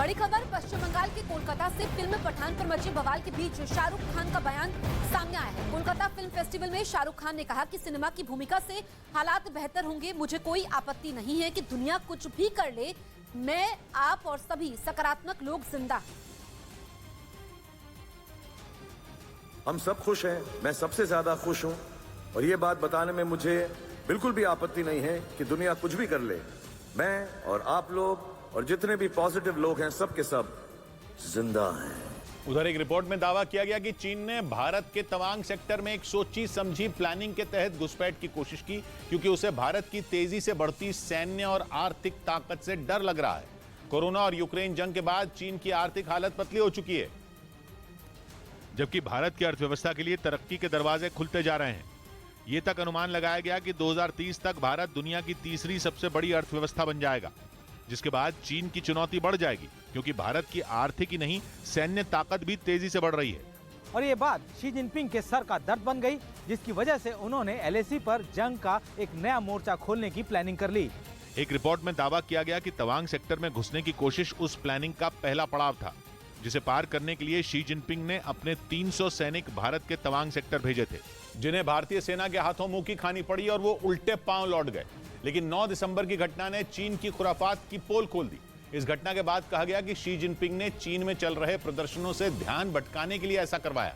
बड़ी खबर पश्चिम बंगाल के कोलकाता से फिल्म पठान पर मचे बवाल के बीच शाहरुख खान का बयान सामने आया है। कोलकाता फिल्म फेस्टिवल में शाहरुख खान ने कहा कि सिनेमा की भूमिका से हालात बेहतर होंगे। मुझे कोई आपत्ति नहीं है कि दुनिया कुछ भी कर ले, मैं, आप और सभी सकारात्मक लोग जिंदा हैं। हम सब खुश हैं, मैं सबसे ज्यादा खुश हूं और ये बात बताने में मुझे बिल्कुल भी आपत्ति नहीं है कि दुनिया कुछ भी कर ले, मैं और आप लोग और जितने भी पॉजिटिव लोग हैं सब के सब जिंदा हैं। उधर एक रिपोर्ट में दावा किया गया कि चीन ने भारत के तवांग सेक्टर में एक सोची समझी प्लानिंग के तहत घुसपैठ की कोशिश की, क्योंकि उसे भारत की तेजी से बढ़ती सैन्य और आर्थिक ताकत से डर लग रहा है। कोरोना और यूक्रेन जंग के बाद चीन की आर्थिक हालत पतली हो चुकी है, जबकि भारत की अर्थव्यवस्था के लिए तरक्की के दरवाजे खुलते जा रहे हैं। ये तक अनुमान लगाया गया कि 2030 तक भारत दुनिया की तीसरी सबसे बड़ी अर्थव्यवस्था बन जाएगा, जिसके बाद चीन की चुनौती बढ़ जाएगी, क्योंकि भारत की आर्थिक ही नहीं सैन्य ताकत भी तेजी से बढ़ रही है। और ये बात शी जिनपिंग के सर का दर्द बन गई, जिसकी वजह से उन्होंने एलएसी पर जंग का एक नया मोर्चा खोलने की प्लानिंग कर ली। एक रिपोर्ट में दावा किया गया कि तवांग सेक्टर में घुसने की कोशिश उस प्लानिंग का पहला पड़ाव था, जिसे पार करने के लिए शी जिनपिंग ने अपने 300 सैनिक भारत के तवांग सेक्टर भेजे थे, जिन्हें भारतीय सेना के हाथों मुंह की खानी पड़ी और वो उल्टे पांव लौट गए। लेकिन 9 दिसंबर की घटना ने चीन की खुराफात की पोल खोल दी। इस घटना के बाद कहा गया कि शी जिनपिंग ने चीन में चल रहे प्रदर्शनों से ध्यान भटकाने के लिए ऐसा करवाया,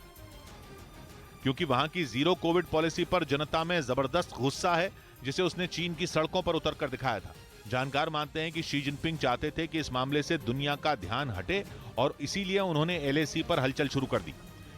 क्योंकि वहां की जीरो कोविड पॉलिसी पर जनता में जबरदस्त गुस्सा है, जिसे उसने चीन की सड़कों पर उतरकर दिखाया था। जानकार मानते हैं कि शी जिनपिंग चाहते थे कि इस मामले से दुनिया का ध्यान हटे और इसीलिए उन्होंने एलएसी पर हलचल शुरू कर दी।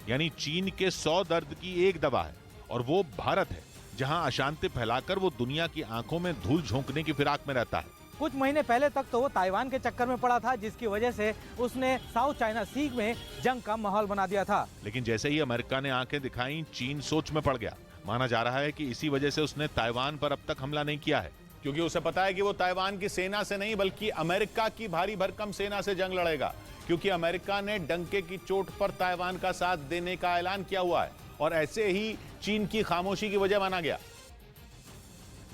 यानी चीन के 100 दर्द की एक दवा है और वो भारत है, जहां अशांति फैलाकर वो दुनिया की आंखों में धूल झोंकने की फिराक में रहता है। कुछ महीने पहले तक तो वो ताइवान के चक्कर में पड़ा था, जिसकी वजह से उसने साउथ चाइना सी में जंग का माहौल बना दिया था। लेकिन जैसे ही अमेरिका ने आंखें दिखाई, चीन सोच में पड़ गया। माना जा रहा है कि इसी वजह से उसने ताइवान पर अब तक हमला नहीं किया है, क्योंकि उसे पता है कि वो ताइवान की सेना से नहीं बल्कि अमेरिका की भारी भरकम सेना से जंग लड़ेगा, क्योंकि अमेरिका ने डंके की चोट पर ताइवान का साथ देने का ऐलान किया हुआ है और ऐसे ही चीन की खामोशी की वजह माना गया।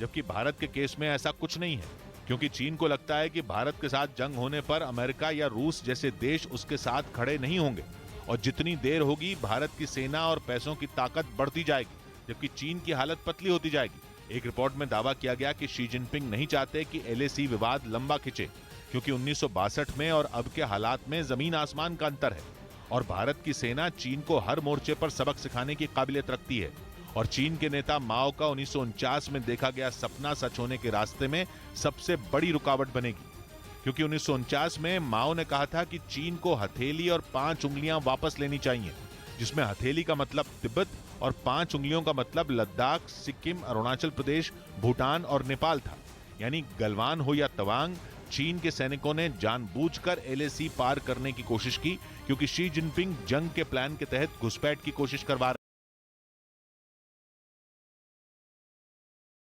जबकि भारत के केस में ऐसा कुछ नहीं है, क्योंकि चीन को लगता है कि भारत के साथ जंग होने पर अमेरिका या रूस जैसे देश उसके साथ खड़े नहीं होंगे और जितनी देर होगी भारत की सेना और पैसों की ताकत बढ़ती जाएगी, जबकि चीन की हालत पतली होती जाएगी। एक रिपोर्ट में दावा किया गया कि शी जिनपिंग नहीं चाहते कि एलएसी विवाद लंबा खिंचे, क्योंकि 1962 में और अब के हालात में जमीन आसमान का अंतर है और भारत की सेना चीन को हर मोर्चे पर सबक सिखाने की काबिलियत रखती है और चीन के नेता माओ का 1949 में देखा गया सपना सच होने के रास्ते में सबसे बड़ी रुकावट बनेगी, क्योंकि 1949 में माओ ने कहा था कि चीन को हथेली और 5 उंगलियां वापस लेनी चाहिए, जिसमें हथेली का मतलब तिब्बत और 5 उंगलियों का मतलब लद्दाख, सिक्किम, अरुणाचल प्रदेश, भूटान और नेपाल था। यानी गलवान हो या तवांग, चीन के सैनिकों ने जानबूझकर एलएसी पार करने की कोशिश की, क्योंकि शी जिनपिंग जंग के प्लान के तहत घुसपैठ की कोशिश करवा